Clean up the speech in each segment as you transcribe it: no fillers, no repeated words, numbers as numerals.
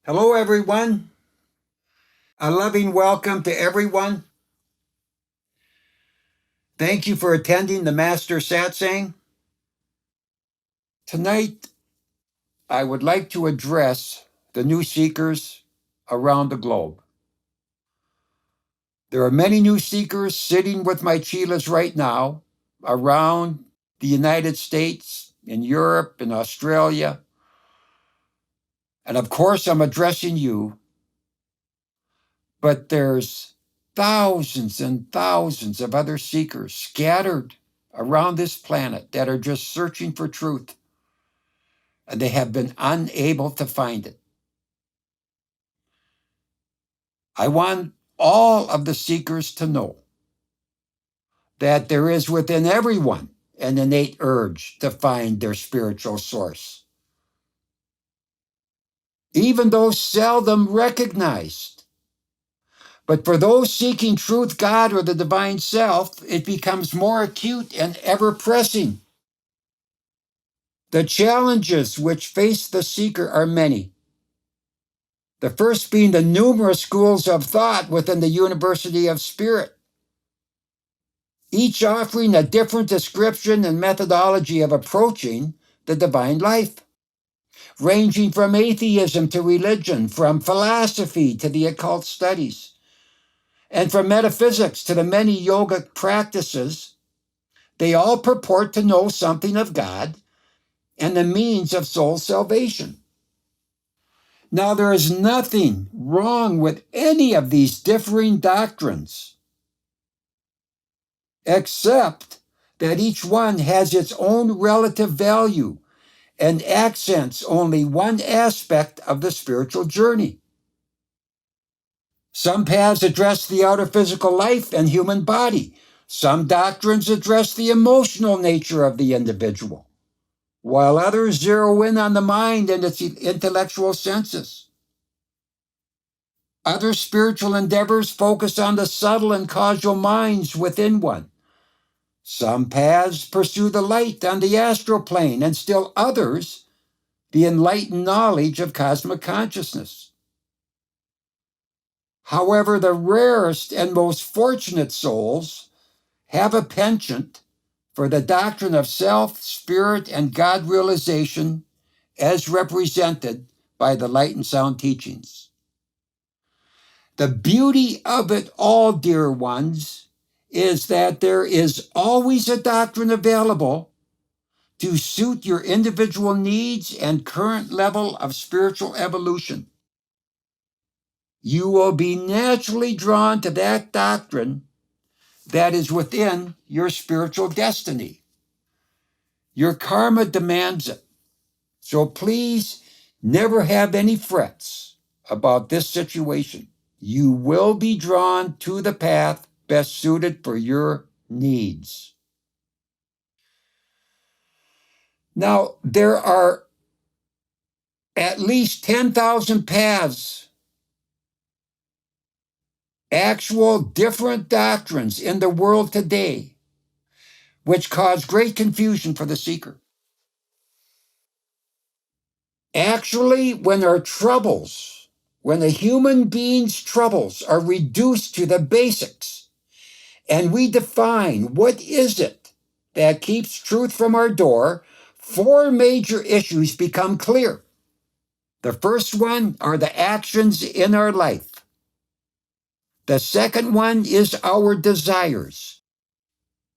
Hello, everyone. A loving welcome to everyone. Thank you for attending the Master Satsang. Tonight, I would like to address the new seekers around the globe. There are many new seekers sitting with my chelas right now around the United States, in Europe, in Australia. And of course, I'm addressing you, but there's thousands and thousands of other seekers scattered around this planet that are just searching for truth, and they have been unable to find it. I want all of the seekers to know that there is within everyone an innate urge to find their spiritual source, even though seldom recognized. But for those seeking truth, God, or the divine self, it becomes more acute and ever pressing. The challenges which face the seeker are many. The first being the numerous schools of thought within the University of Spirit, each offering a different description and methodology of approaching the divine life, ranging from atheism to religion, from philosophy to the occult studies, and from metaphysics to the many yogic practices. They all purport to know something of God and the means of soul salvation. Now, there is nothing wrong with any of these differing doctrines, except that each one has its own relative value and accents only one aspect of the spiritual journey. Some paths address the outer physical life and human body. Some doctrines address the emotional nature of the individual, while others zero in on the mind and its intellectual senses. Other spiritual endeavors focus on the subtle and causal minds within one. Some paths pursue the light on the astral plane, and still others, the enlightened knowledge of cosmic consciousness. However, the rarest and most fortunate souls have a penchant for the doctrine of self, spirit, and God realization as represented by the light and sound teachings. The beauty of it all, dear ones, is that there is always a doctrine available to suit your individual needs and current level of spiritual evolution. You will be naturally drawn to that doctrine that is within your spiritual destiny. Your karma demands it. So please never have any frets about this situation. You will be drawn to the path best suited for your needs. Now, there are at least 10,000 paths, actual different doctrines in the world today, which cause great confusion for the seeker. Actually, when our troubles, when a human being's troubles are reduced to the basics, and we define what is it that keeps truth from our door, four major issues become clear. The first one are the actions in our life. The second one is our desires.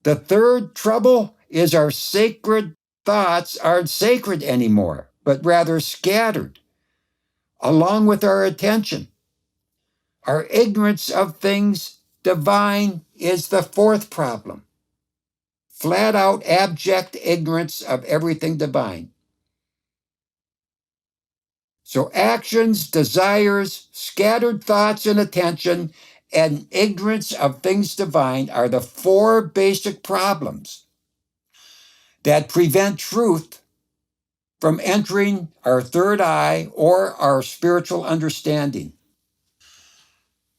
The third trouble is our sacred thoughts aren't sacred anymore, but rather scattered, along with our attention. Our ignorance of things divine is the fourth problem. Flat out abject ignorance of everything divine. So actions, desires, scattered thoughts and attention, and ignorance of things divine are the four basic problems that prevent truth from entering our third eye or our spiritual understanding.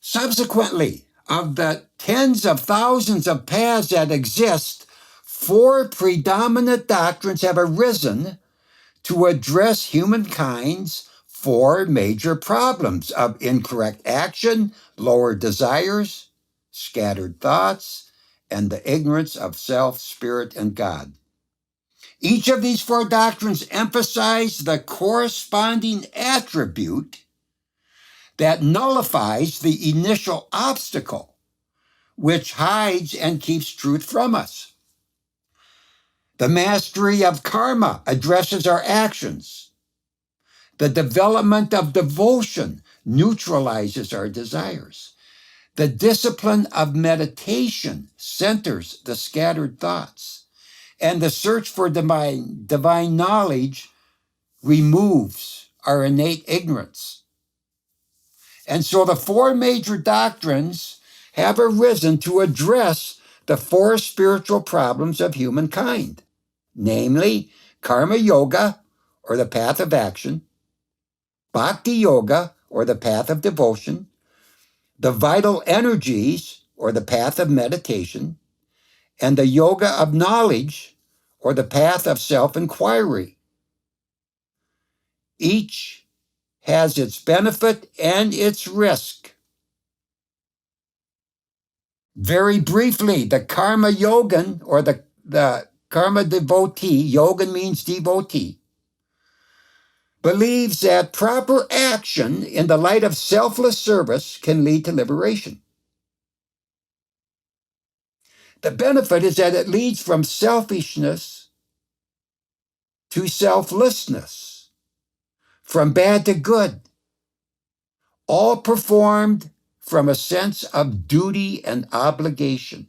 Subsequently, of the tens of thousands of paths that exist, four predominant doctrines have arisen to address humankind's four major problems of incorrect action, lower desires, scattered thoughts, and the ignorance of self, spirit, and God. Each of these four doctrines emphasize the corresponding attribute that nullifies the initial obstacle, which hides and keeps truth from us. The mastery of karma addresses our actions. The development of devotion neutralizes our desires. The discipline of meditation centers the scattered thoughts. And the search for divine knowledge removes our innate ignorance. And so the four major doctrines have arisen to address the four spiritual problems of humankind, namely karma yoga, or the path of action, bhakti yoga, or the path of devotion, the vital energies, or the path of meditation, and the yoga of knowledge, or the path of self-inquiry. Each has its benefit and its risk. Very briefly, the karma yogan, or the karma devotee, yogan means devotee, believes that proper action in the light of selfless service can lead to liberation. The benefit is that it leads from selfishness to selflessness, from bad to good, all performed from a sense of duty and obligation.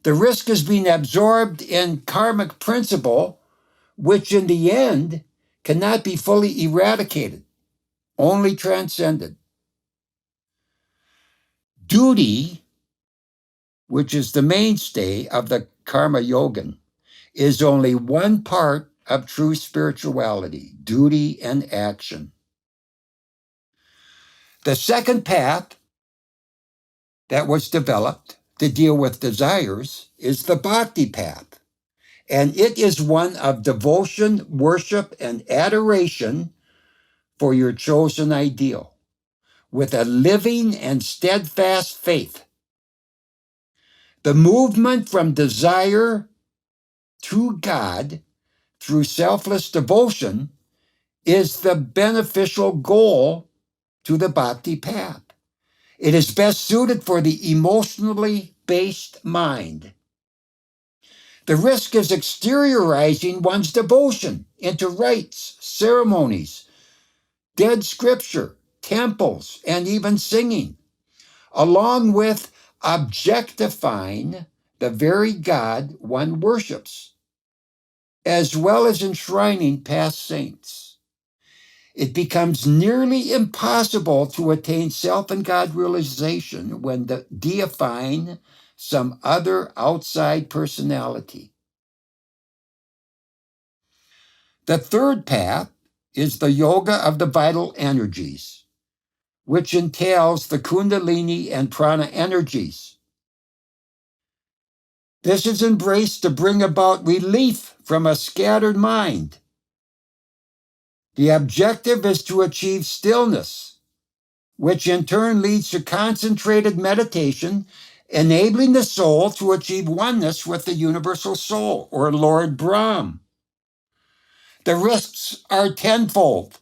The risk is being absorbed in karmic principle, which in the end cannot be fully eradicated, only transcended. Duty, which is the mainstay of the karma yogan, is only one part of true spirituality, duty and action. The second path that was developed to deal with desires is the bhakti path, and it is one of devotion, worship, and adoration for your chosen ideal, with a living and steadfast faith. The movement from desire to God through selfless devotion is the beneficial goal to the bhakti path. It is best suited for the emotionally based mind. The risk is exteriorizing one's devotion into rites, ceremonies, dead scripture, temples, and even singing, along with objectifying the very God one worships, as well as enshrining past saints. It becomes nearly impossible to attain self and God realization when deifying some other outside personality. The third path is the yoga of the vital energies, which entails the kundalini and prana energies. This is embraced to bring about relief from a scattered mind. The objective is to achieve stillness, which in turn leads to concentrated meditation, enabling the soul to achieve oneness with the universal soul, or Lord Brahm. The risks are tenfold,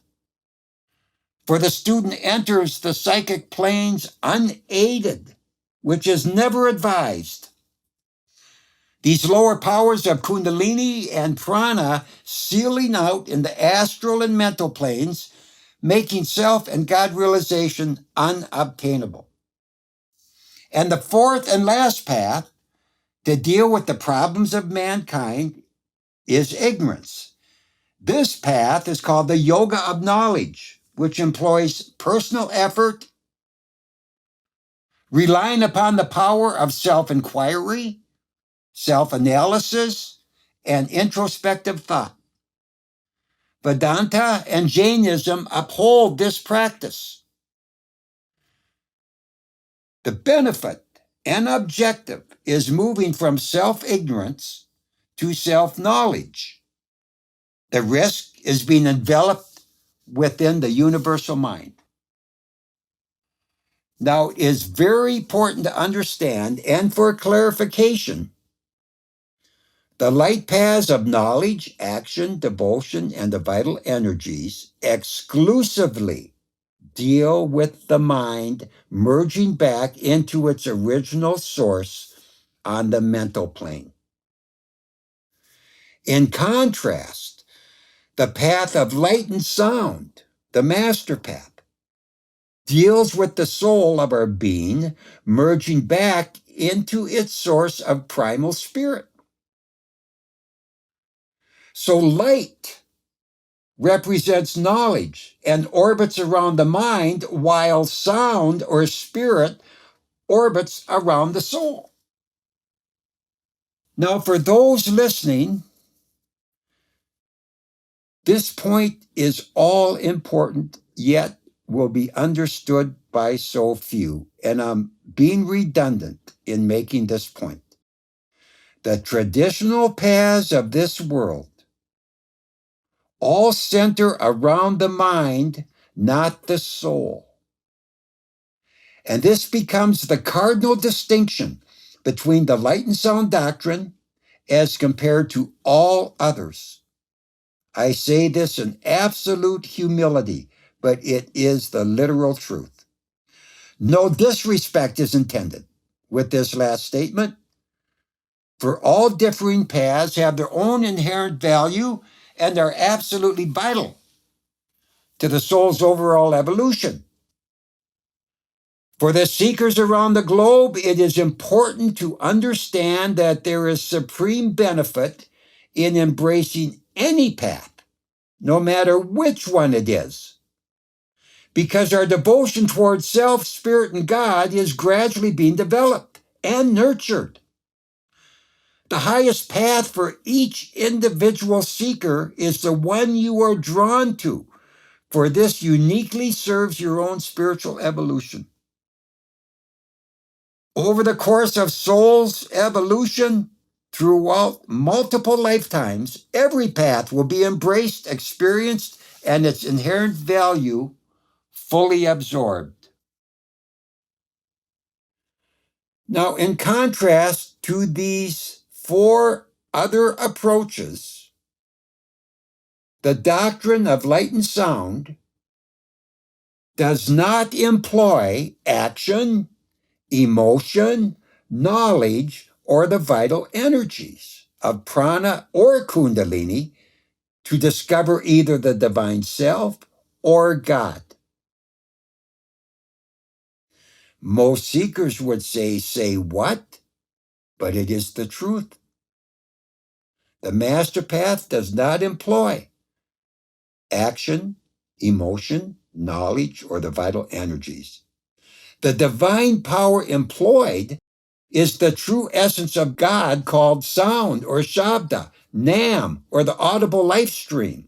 for the student enters the psychic planes unaided, which is never advised. These lower powers of kundalini and prana sealing out in the astral and mental planes, making self and God realization unobtainable. And the fourth and last path to deal with the problems of mankind is ignorance. This path is called the yoga of knowledge, which employs personal effort, relying upon the power of self-inquiry, self-analysis, and introspective thought. Vedanta and Jainism uphold this practice. The benefit and objective is moving from self-ignorance to self-knowledge. The risk is being enveloped within the universal mind. Now, it is very important to understand, and for clarification, the light paths of knowledge, action, devotion, and the vital energies exclusively deal with the mind merging back into its original source on the mental plane. In contrast, the path of light and sound, the MasterPath, deals with the soul of our being merging back into its source of primal spirit. So light represents knowledge and orbits around the mind, while sound or spirit orbits around the soul. Now, for those listening, this point is all important, yet will be understood by so few, and I'm being redundant in making this point. The traditional paths of this world all center around the mind, not the soul. And this becomes the cardinal distinction between the light and sound doctrine as compared to all others. I say this in absolute humility, but it is the literal truth. No disrespect is intended with this last statement, for all differing paths have their own inherent value and are absolutely vital to the soul's overall evolution. For the seekers around the globe, it is important to understand that there is supreme benefit in embracing any path, no matter which one it is, because our devotion towards self, spirit, and God is gradually being developed and nurtured. The highest path for each individual seeker is the one you are drawn to, for this uniquely serves your own spiritual evolution. Over the course of soul's evolution, throughout multiple lifetimes, every path will be embraced, experienced, and its inherent value fully absorbed. Now, in contrast to these four other approaches, the doctrine of light and sound does not employ action, emotion, knowledge, or the vital energies of prana or kundalini to discover either the divine self or God. Most seekers would say what? But it is the truth. The MasterPath does not employ action, emotion, knowledge, or the vital energies. The divine power employed is the true essence of God called sound or Shabda, Nam, or the audible life stream.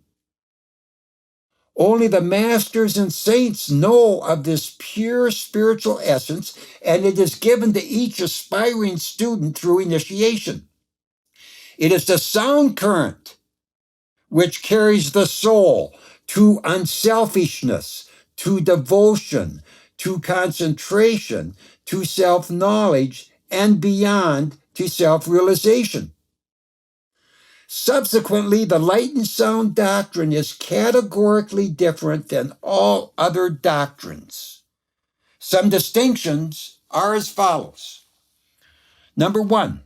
Only the masters and saints know of this pure spiritual essence, and it is given to each aspiring student through initiation. It is the sound current which carries the soul to unselfishness, to devotion, to concentration, to self-knowledge, and beyond to self-realization. Subsequently, the light and sound doctrine is categorically different than all other doctrines. Some distinctions are as follows. Number one,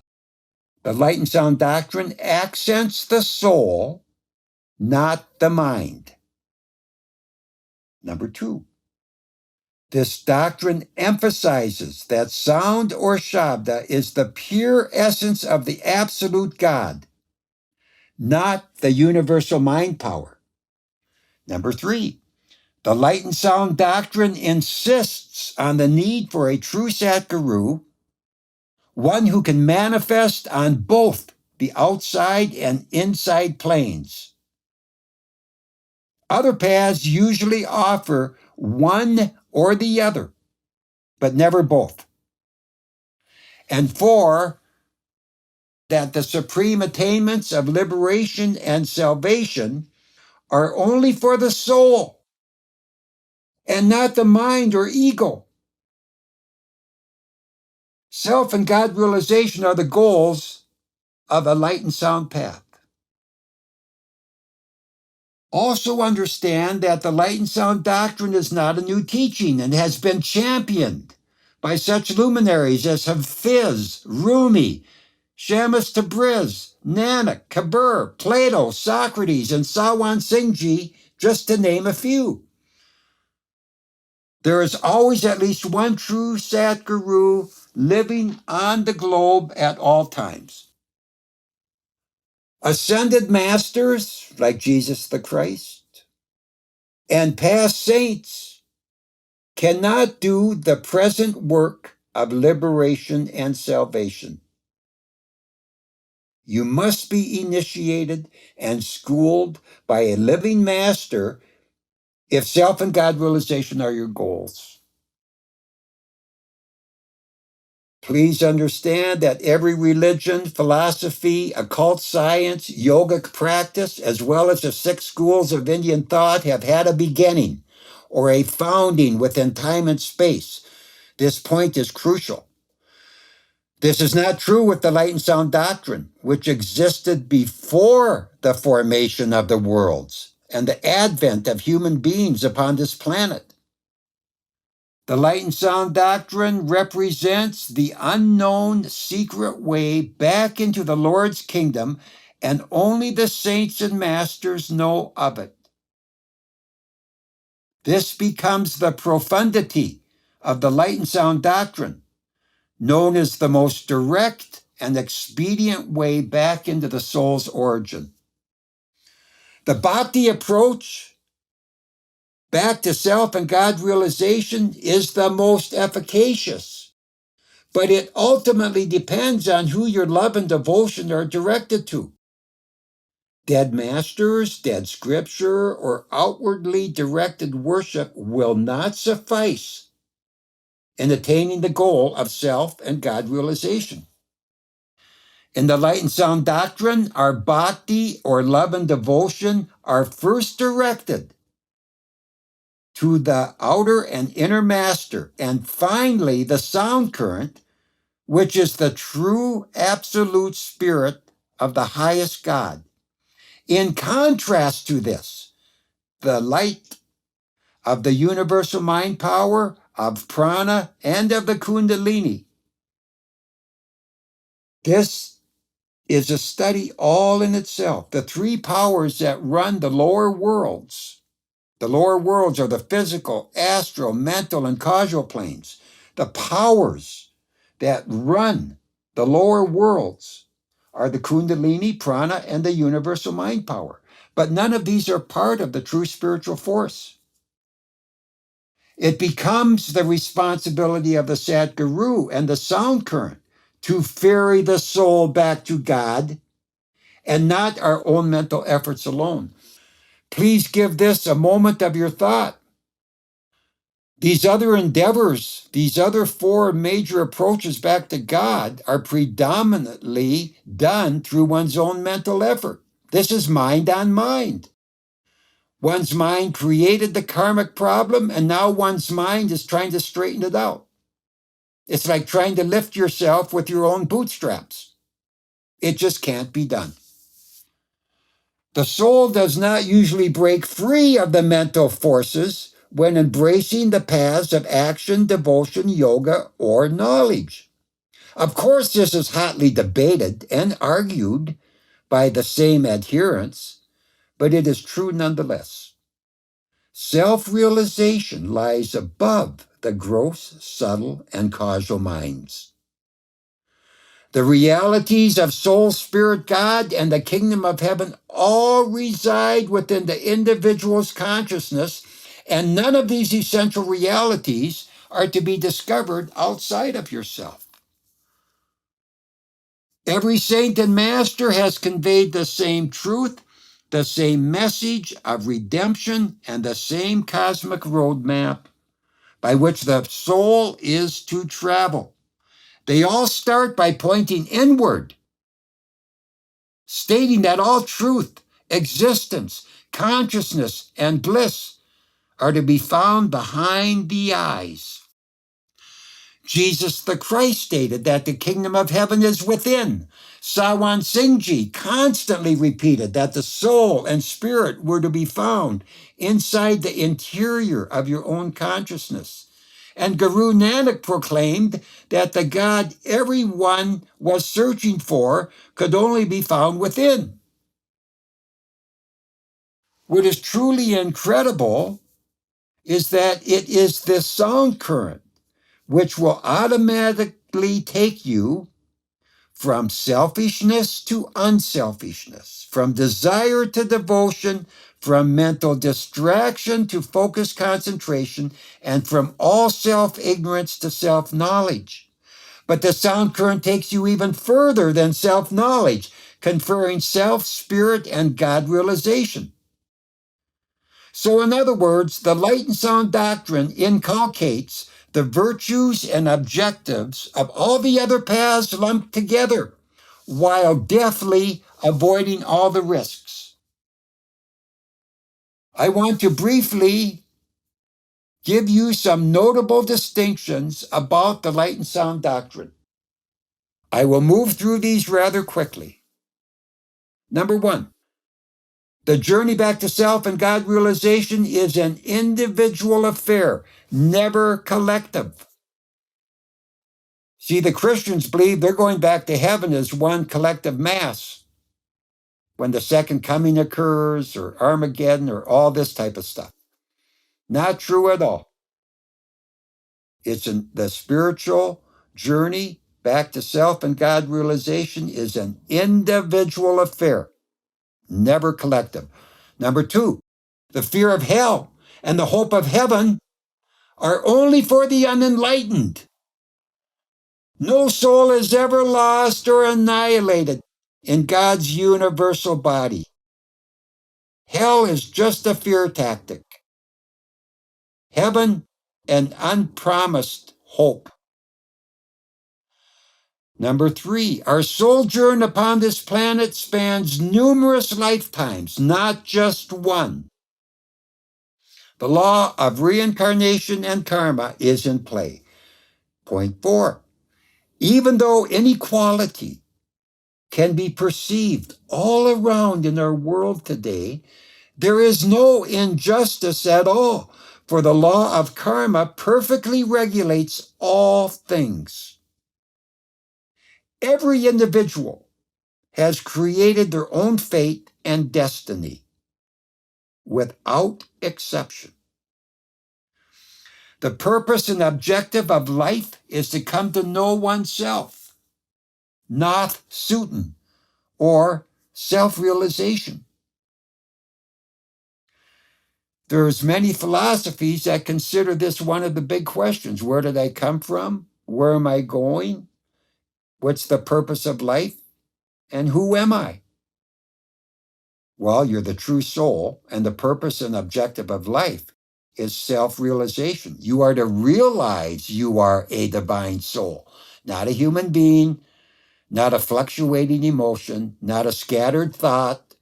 the light and sound doctrine accents the soul, not the mind. Number two, this doctrine emphasizes that sound or Shabda is the pure essence of the absolute God, not the universal mind power. Number three, the light and sound doctrine insists on the need for a true Satguru, one who can manifest on both the outside and inside planes. Other paths usually offer one or the other, but never both. And four, that the supreme attainments of liberation and salvation are only for the soul and not the mind or ego. Self and God realization are the goals of a light and sound path. Also understand that the light and sound doctrine is not a new teaching and has been championed by such luminaries as Hafiz, Rumi, Shamas Tabriz, Nanak, Kabir, Plato, Socrates, and Sawan Singhji, just to name a few. There is always at least one true Satguru living on the globe at all times. Ascended masters like Jesus the Christ and past saints cannot do the present work of liberation and salvation. You must be initiated and schooled by a living master if self and God realization are your goals. Please understand that every religion, philosophy, occult science, yogic practice, as well as the 6 schools of Indian thought have had a beginning or a founding within time and space. This point is crucial. This is not true with the light and sound doctrine, which existed before the formation of the worlds and the advent of human beings upon this planet. The light and sound doctrine represents the unknown secret way back into the Lord's kingdom, and only the saints and masters know of it. This becomes the profundity of the light and sound doctrine, known as the most direct and expedient way back into the soul's origin. The Bhakti approach back to self and God realization is the most efficacious, but it ultimately depends on who your love and devotion are directed to. Dead masters, dead scripture, or outwardly directed worship will not suffice in attaining the goal of self and God realization. In the light and sound doctrine, our bhakti, or love and devotion, are first directed to the outer and inner master, and finally the sound current, which is the true absolute spirit of the highest God. In contrast to this, the light of the universal mind power, of prana, and of the kundalini. This is a study all in itself. The 3 powers that run the lower worlds. The lower worlds are the physical, astral, mental, and causal planes. The powers that run the lower worlds are the kundalini, prana, and the universal mind power. But none of these are part of the true spiritual force. It becomes the responsibility of the Satguru and the sound current to ferry the soul back to God, and not our own mental efforts alone. Please give this a moment of your thought. These other endeavors, these other 4 major approaches back to God, are predominantly done through one's own mental effort. This is mind on mind. One's mind created the karmic problem, and now one's mind is trying to straighten it out. It's like trying to lift yourself with your own bootstraps. It just can't be done. The soul does not usually break free of the mental forces when embracing the paths of action, devotion, yoga, or knowledge. Of course, this is hotly debated and argued by the same adherents, but it is true nonetheless. Self-realization lies above the gross, subtle, and causal minds. The realities of soul, spirit, God, and the kingdom of heaven all reside within the individual's consciousness, and none of these essential realities are to be discovered outside of yourself. Every saint and master has conveyed the same truth, the same message of redemption, and the same cosmic roadmap by which the soul is to travel. They all start by pointing inward, stating that all truth, existence, consciousness, and bliss are to be found behind the eyes. Jesus the Christ stated that the kingdom of heaven is within. Sawan Singhji constantly repeated that the soul and spirit were to be found inside the interior of your own consciousness. And Guru Nanak proclaimed that the God everyone was searching for could only be found within. What is truly incredible is that it is this sound current which will automatically take you from selfishness to unselfishness, from desire to devotion, from mental distraction to focused concentration, and from all self-ignorance to self-knowledge. But the sound current takes you even further than self-knowledge, conferring self, spirit, and God realization. So in other words, the light and sound doctrine inculcates the virtues and objectives of all the other paths lumped together, while deftly avoiding all the risks. I want to briefly give you some notable distinctions about the light and sound doctrine. I will move through these rather quickly. Number one, the journey back to self and God realization is an individual affair, never collective. See, the Christians believe they're going back to heaven as one collective mass when the second coming occurs, or Armageddon, or all this type of stuff. Not true at all. It's the spiritual journey back to self and God realization is an individual affair, never collective. Number two, the fear of hell and the hope of heaven are only for the unenlightened. No soul is ever lost or annihilated in God's universal body. Hell is just a fear tactic. Heaven, an unpromised hope. Number three, our sojourn upon this planet spans numerous lifetimes, not just one. The law of reincarnation and karma is in play. Point four, even though inequality can be perceived all around in our world today, there is no injustice at all, for the law of karma perfectly regulates all things. Every individual has created their own fate and destiny, without exception. The purpose and objective of life is to come to know oneself, not Sutan, or self-realization. There's many philosophies that consider this one of the big questions. Where did I come from? Where am I going? What's the purpose of life? And who am I? Well, you're the true soul, and the purpose and objective of life is self-realization. You are to realize you are a divine soul, not a human being, not a fluctuating emotion, not a scattered thought.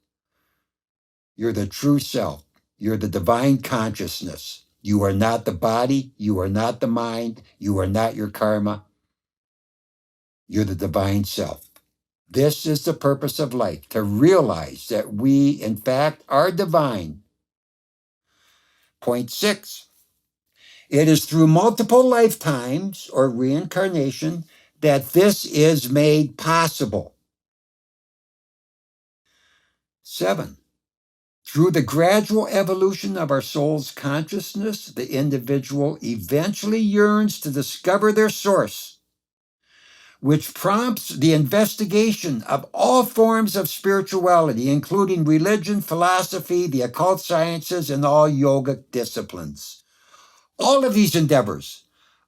You're the true self. You're the divine consciousness. You are not the body. You are not the mind. You are not your karma. You're the divine self. This is the purpose of life, to realize that we, in fact, are divine. Point six, it is through multiple lifetimes or reincarnation that this is made possible. 7, through the gradual evolution of our soul's consciousness, the individual eventually yearns to discover their source, which prompts the investigation of all forms of spirituality, including religion, philosophy, the occult sciences, and all yogic disciplines. All of these endeavors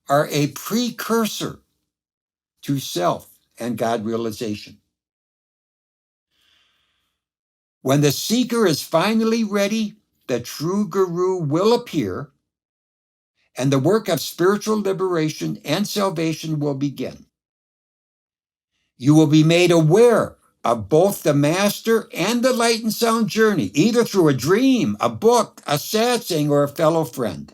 are a precursor to self and God realization. When the seeker is finally ready, the true guru will appear, and the work of spiritual liberation and salvation will begin. You will be made aware of both the master and the light and sound journey, either through a dream, a book, a satsang, or a fellow friend.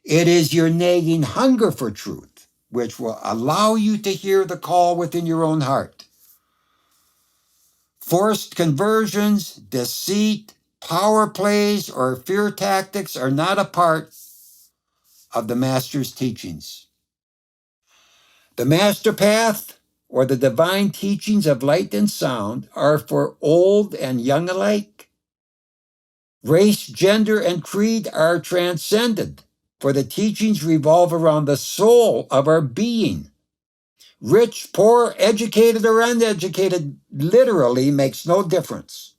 It is your nagging hunger for truth which will allow you to hear the call within your own heart. Forced conversions, deceit, power plays, or fear tactics are not a part of the Master's teachings. The MasterPath, or the divine teachings of light and sound, are for old and young alike. Race, gender, and creed are transcended, for the teachings revolve around the soul of our being. Rich, poor, educated, or uneducated literally makes no difference.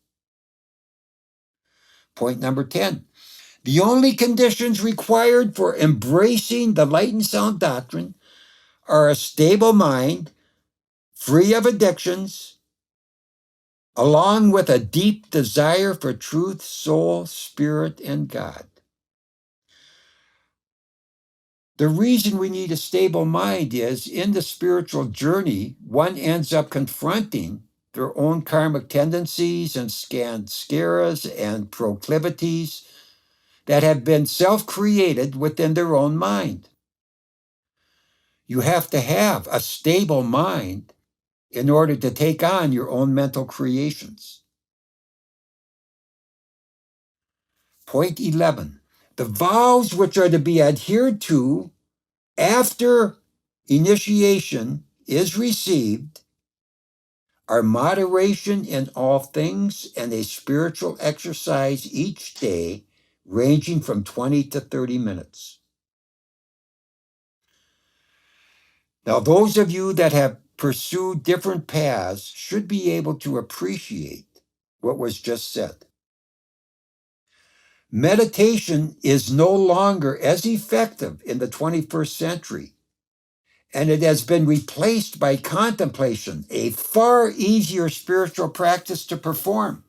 Point number 10. The only conditions required for embracing the light and sound doctrine are a stable mind, free of addictions, along with a deep desire for truth, soul, spirit, and God. The reason we need a stable mind is in the spiritual journey, one ends up confronting their own karmic tendencies and scaras and proclivities that have been self-created within their own mind. You have to have a stable mind in order to take on your own mental creations. Point 11. The vows which are to be adhered to after initiation is received are moderation in all things and a spiritual exercise each day ranging from 20 to 30 minutes. Now, those of you that have pursued different paths should be able to appreciate what was just said. Meditation is no longer as effective in the 21st century, and it has been replaced by contemplation, a far easier spiritual practice to perform.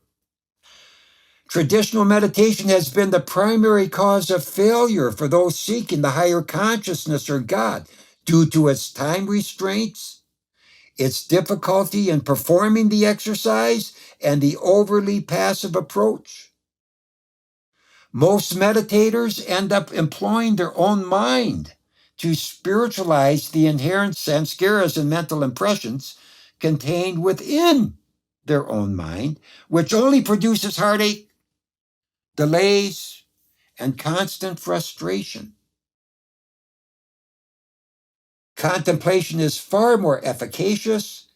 Traditional meditation has been the primary cause of failure for those seeking the higher consciousness or God due to its time restraints, its difficulty in performing the exercise, and the overly passive approach. Most meditators end up employing their own mind to spiritualize the inherent samskaras and mental impressions contained within their own mind, which only produces heartache, delays, and constant frustration. Contemplation is far more efficacious,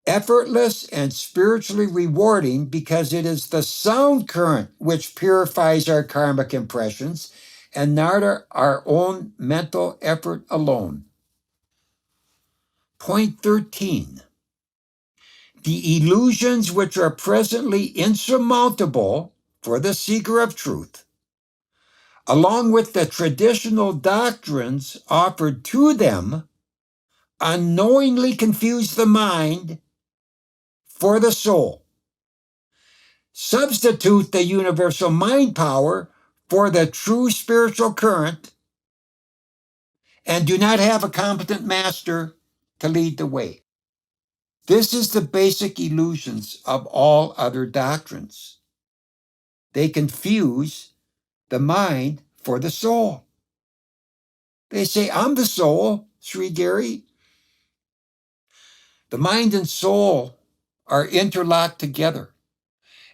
effortless, and spiritually rewarding because it is the sound current which purifies our karmic impressions and not our own mental effort alone. Point 13. The illusions which are presently insurmountable for the seeker of truth, along with the traditional doctrines offered to them, unknowingly confuse the mind for the soul. Substitute the universal mind power for the true spiritual current, and do not have a competent master to lead the way. This is the basic illusions of all other doctrines. They confuse the mind for the soul. They say, I'm the soul, Sri Gary. The mind and soul are interlocked together.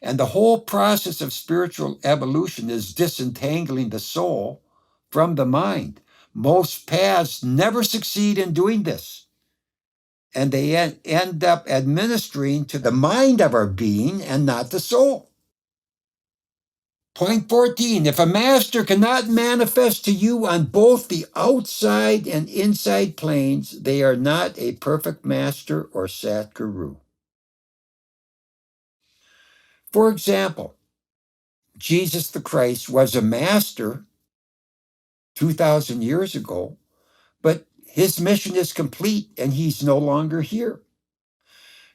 And the whole process of spiritual evolution is disentangling the soul from the mind. Most paths never succeed in doing this. And they end up administering to the mind of our being and not the soul. Point 14, if a master cannot manifest to you on both the outside and inside planes, they are not a perfect master or Satguru. For example, Jesus the Christ was a master 2,000 years ago, but his mission is complete and he's no longer here.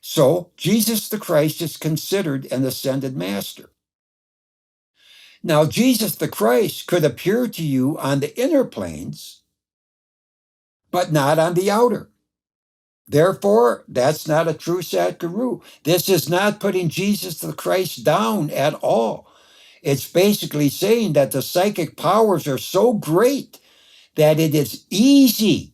So Jesus the Christ is considered an ascended master. Now, Jesus the Christ could appear to you on the inner planes, but not on the outer. Therefore, that's not a true Satguru. This is not putting Jesus the Christ down at all. It's basically saying that the psychic powers are so great that it is easy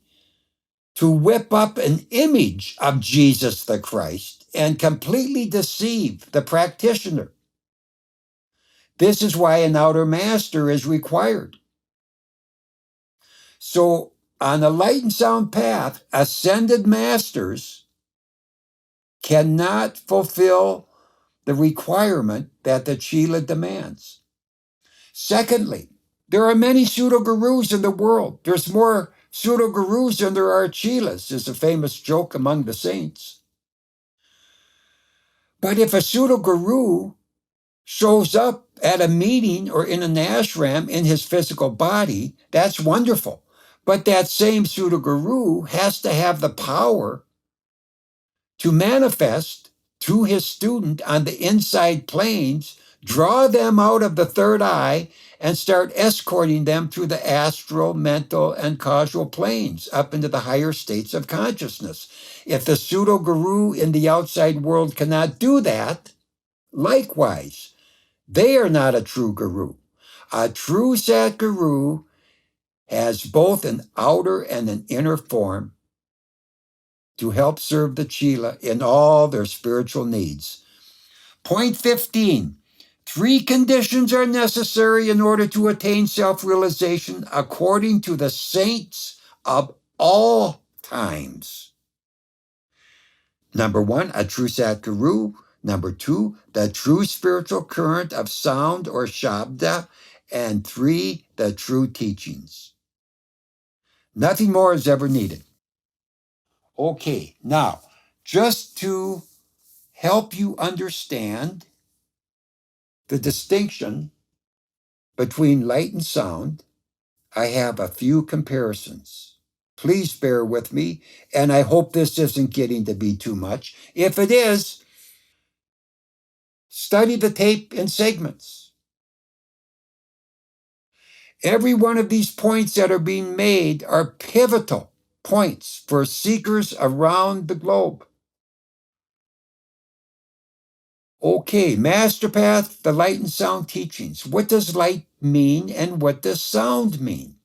to whip up an image of Jesus the Christ and completely deceive the practitioner. This is why an outer master is required. So, on the light and sound path, ascended masters cannot fulfill the requirement that the Chila demands. Secondly, there are many pseudo-gurus in the world. There's more pseudo-gurus than there are Chilas, is a famous joke among the saints. But if a pseudo-guru shows up at a meeting or in an ashram in his physical body, that's wonderful. But that same pseudo-guru has to have the power to manifest to his student on the inside planes, draw them out of the third eye, and start escorting them through the astral, mental, and causal planes up into the higher states of consciousness. If the pseudo-guru in the outside world cannot do that, likewise, they are not a true guru. A true Satguru has both an outer and an inner form to help serve the Chila in all their spiritual needs. Point 15. 3 conditions are necessary in order to attain self-realization according to the saints of all times. Number 1, a true Satguru. Number 2, the true spiritual current of sound or Shabda. And 3, the true teachings. Nothing more is ever needed. Okay, now, just to help you understand the distinction between light and sound, I have a few comparisons. Please bear with me, and I hope this isn't getting to be too much. If it is, study the tape in segments. Every one of these points that are being made are pivotal points for seekers around the globe. Okay, MasterPath, the light and sound teachings. What does light mean and what does sound mean?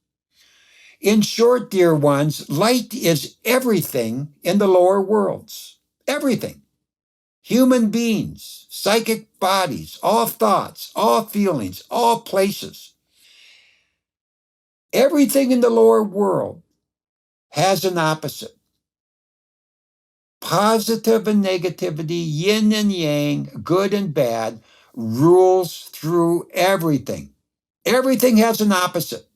In short, dear ones, light is everything in the lower worlds. Everything. Human beings, psychic bodies, all thoughts, all feelings, all places. Everything in the lower world has an opposite. Positive and negativity, yin and yang, good and bad, rules through everything. Everything has an opposite.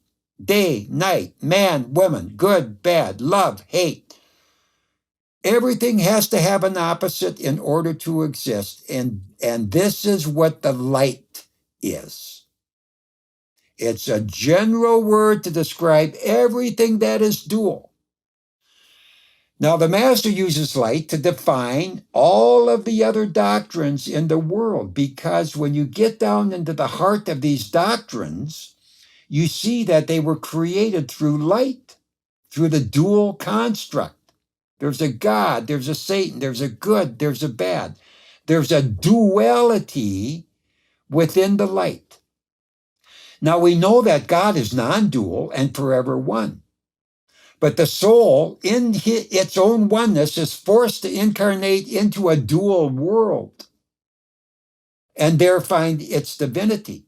Day, night, man, woman, good, bad, love, hate. Everything has to have an opposite in order to exist. And this is what the light is. It's a general word to describe everything that is dual. Now, the Master uses light to define all of the other doctrines in the world, because when you get down into the heart of these doctrines, you see that they were created through light, through the dual construct. There's a God, there's a Satan, there's a good, there's a bad. There's a duality within the light. Now, we know that God is non-dual and forever one. But the soul, in its own oneness, is forced to incarnate into a dual world and there find its divinity.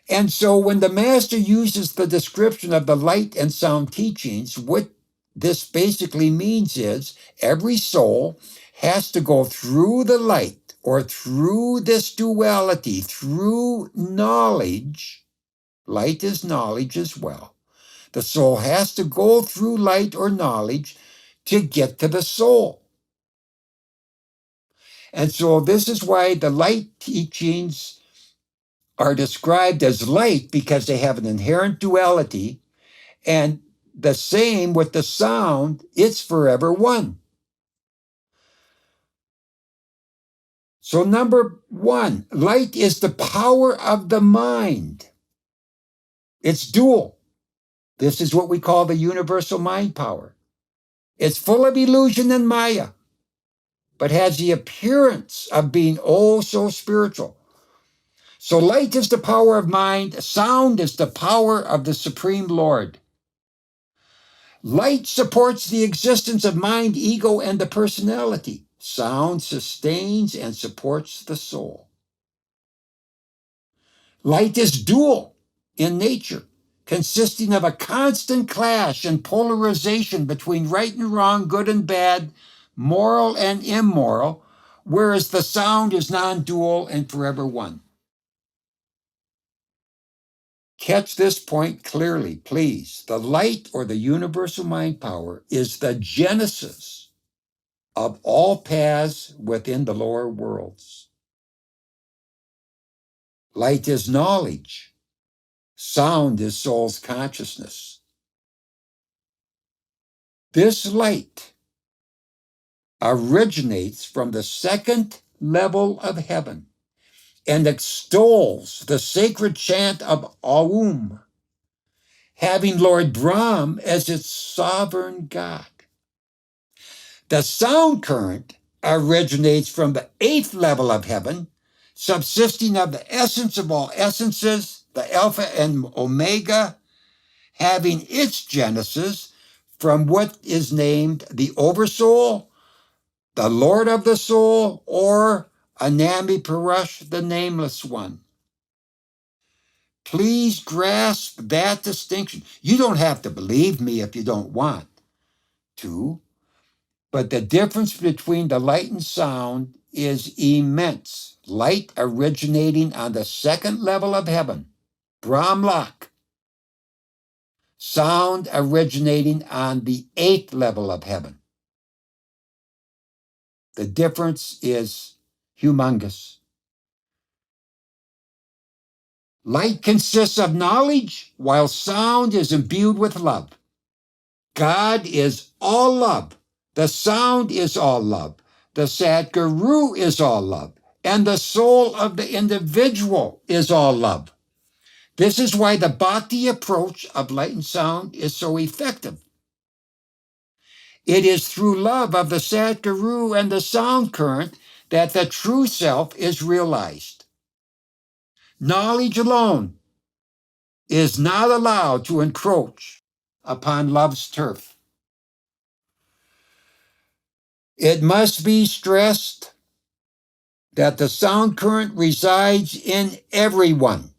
And so when the Master uses the description of the light and sound teachings, what this basically means is every soul has to go through the light or through this duality, through knowledge. Light is knowledge as well. The soul has to go through light or knowledge to get to the soul. And so this is why the light teachings are described as light, because they have an inherent duality, and the same with the sound, it's forever one. So number 1, light is the power of the mind. It's dual. This is what we call the universal mind power. It's full of illusion and maya, but has the appearance of being oh so spiritual. So light is the power of mind, sound is the power of the Supreme Lord. Light supports the existence of mind, ego, and the personality. Sound sustains and supports the soul. Light is dual in nature, consisting of a constant clash and polarization between right and wrong, good and bad, moral and immoral, whereas the sound is non-dual and forever one. Catch this point clearly, please. The light or the universal mind power is the genesis of all paths within the lower worlds. Light is knowledge. Sound is soul's consciousness. This light originates from the second level of heaven and extols the sacred chant of Aum, having Lord Brahm as its sovereign God. The sound current originates from the eighth level of heaven, subsisting of the essence of all essences, the Alpha and Omega, having its genesis from what is named the Oversoul, the Lord of the Soul, or Anami Parush, the Nameless One. Please grasp that distinction. You don't have to believe me if you don't want to, but the difference between the light and sound is immense. Light originating on the second level of heaven, Brahmlock. Sound originating on the eighth level of heaven. The difference is humongous. Light consists of knowledge, while sound is imbued with love. God is all love. The sound is all love. The Satguru is all love. And the soul of the individual is all love. This is why the Bhakti approach of light and sound is so effective. It is through love of the Satguru and the sound current that the true self is realized. Knowledge alone is not allowed to encroach upon love's turf. It must be stressed that the sound current resides in everyone,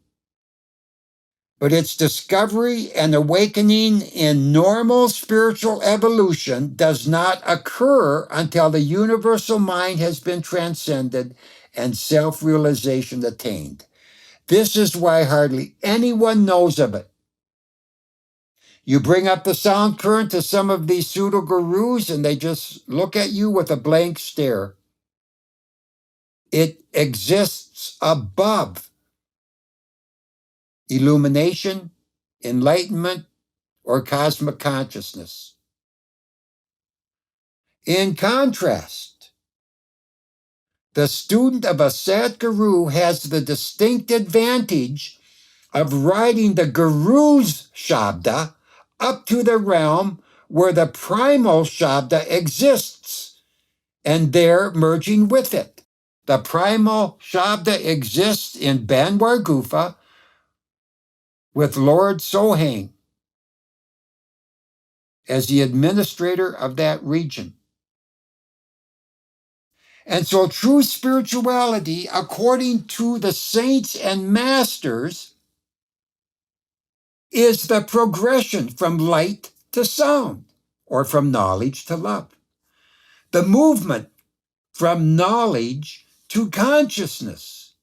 but its discovery and awakening in normal spiritual evolution does not occur until the universal mind has been transcended and self-realization attained. This is why hardly anyone knows of it. You bring up the sound current to some of these pseudo-gurus and they just look at you with a blank stare. It exists above illumination, enlightenment, or cosmic consciousness. In contrast, the student of a Satguru has the distinct advantage of riding the Guru's Shabda up to the realm where the primal Shabda exists, and there merging with it. The primal Shabda exists in Banwar Gufa with Lord Sohang as the administrator of that region. And so true spirituality, according to the saints and masters, is the progression from light to sound, or from knowledge to love. The movement from knowledge to consciousness,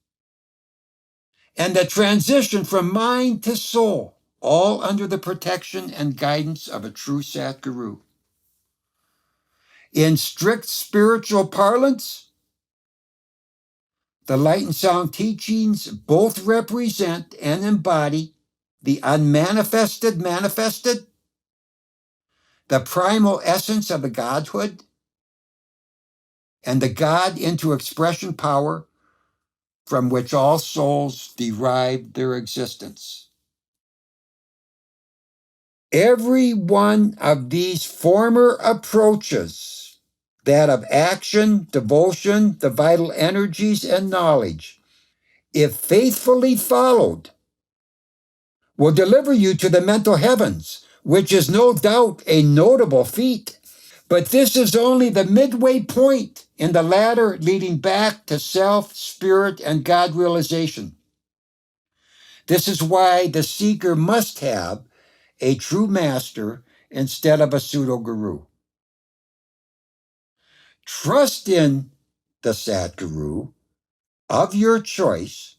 and the transition from mind to soul, all under the protection and guidance of a true Satguru. In strict spiritual parlance, the light and sound teachings both represent and embody the unmanifested manifested, the primal essence of the Godhood, and the God into expression power from which all souls derive their existence. Every one of these former approaches, that of action, devotion, the vital energies, and knowledge, if faithfully followed, will deliver you to the mental heavens, which is no doubt a notable feat. But this is only the midway point in the ladder leading back to self, spirit, and God realization. This is why the seeker must have a true master instead of a pseudo-guru. Trust in the Satguru of your choice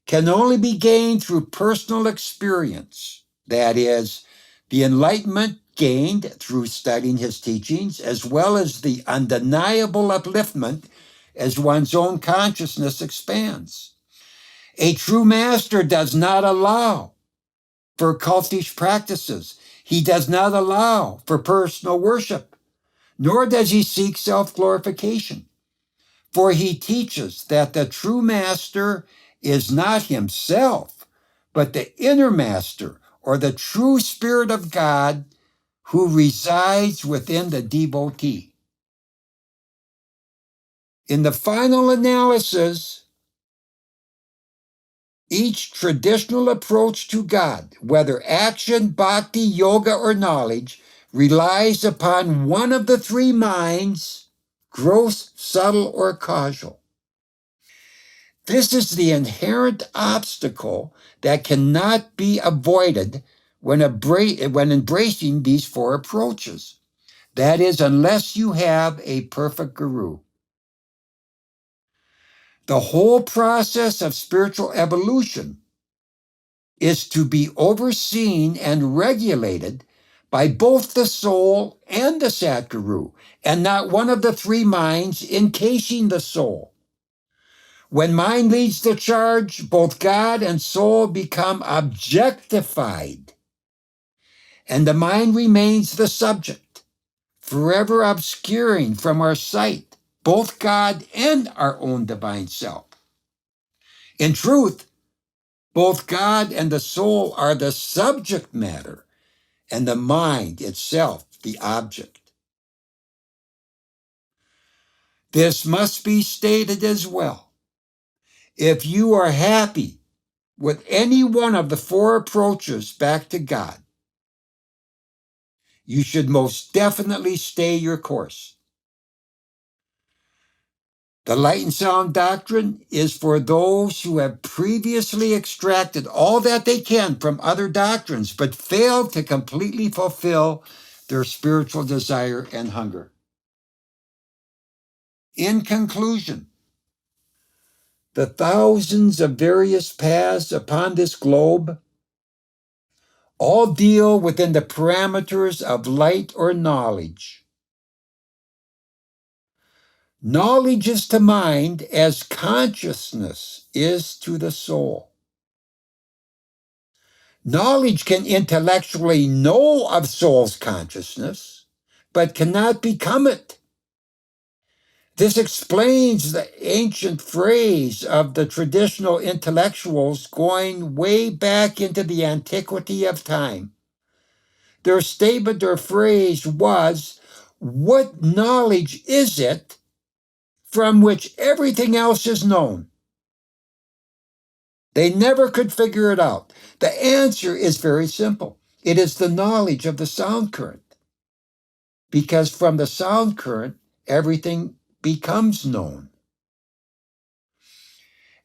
can only be gained through personal experience. That is, the enlightenment gained through studying his teachings, as well as the undeniable upliftment as one's own consciousness expands. A true master does not allow for cultish practices. He does not allow for personal worship, nor does he seek self-glorification. For he teaches that the true master is not himself, but the inner master, or the true spirit of God who resides within the devotee. In the final analysis, each traditional approach to God, whether action, bhakti, yoga, or knowledge, relies upon one of the three minds, gross, subtle, or causal. This is the inherent obstacle that cannot be avoided when embracing these four approaches. That is, unless you have a perfect guru. The whole process of spiritual evolution is to be overseen and regulated by both the soul and the Satguru, and not one of the three minds encasing the soul. When mind leads the charge, both God and soul become objectified, and the mind remains the subject, forever obscuring from our sight both God and our own divine self. In truth, both God and the soul are the subject matter, and the mind itself the object. This must be stated as well. If you are happy with any one of the four approaches back to God, you should most definitely stay your course. The Light and Sound Doctrine is for those who have previously extracted all that they can from other doctrines, but failed to completely fulfill their spiritual desire and hunger. In conclusion, the thousands of various paths upon this globe all deal within the parameters of light or knowledge. Knowledge is to mind as consciousness is to the soul. Knowledge can intellectually know of soul's consciousness, but cannot become it. This explains the ancient phrase of the traditional intellectuals going way back into the antiquity of time. Their statement or phrase was, "What knowledge is it from which everything else is known?" They never could figure it out. The answer is very simple. It is the knowledge of the sound current. Because from the sound current, everything becomes known.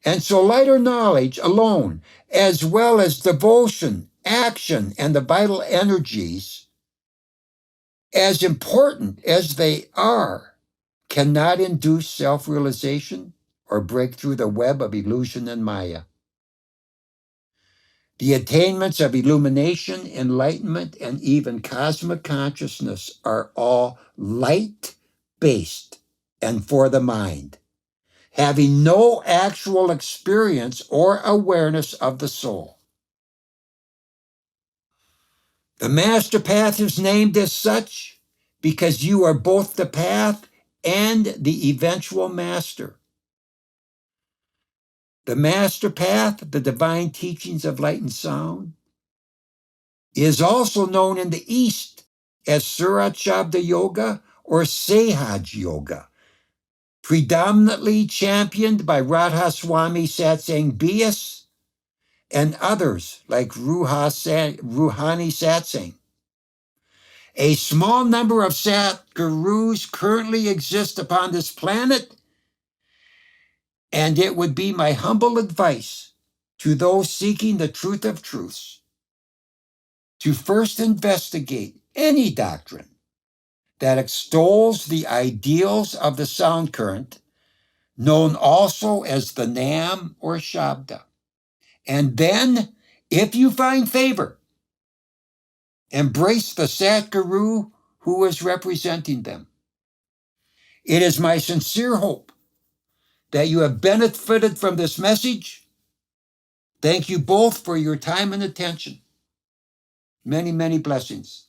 And so light or knowledge alone, as well as devotion, action, and the vital energies, as important as they are, cannot induce self-realization or break through the web of illusion and Maya. The attainments of illumination, enlightenment, and even cosmic consciousness are all light-based and for the mind, having no actual experience or awareness of the soul. The MasterPath is named as such because you are both the path and the eventual master. The MasterPath, the divine teachings of light and sound, is also known in the East as Surat Shabda Yoga or Sehaj Yoga, predominantly championed by Radhaswami Satsang Bias and others like Ruhani Satsang. A small number of Satgurus currently exist upon this planet, and it would be my humble advice to those seeking the truth of truths to first investigate any doctrine that extols the ideals of the sound current, known also as the Nam or Shabda. And then, if you find favor, embrace the Satguru who is representing them. It is my sincere hope that you have benefited from this message. Thank you both for your time and attention. Many, many blessings.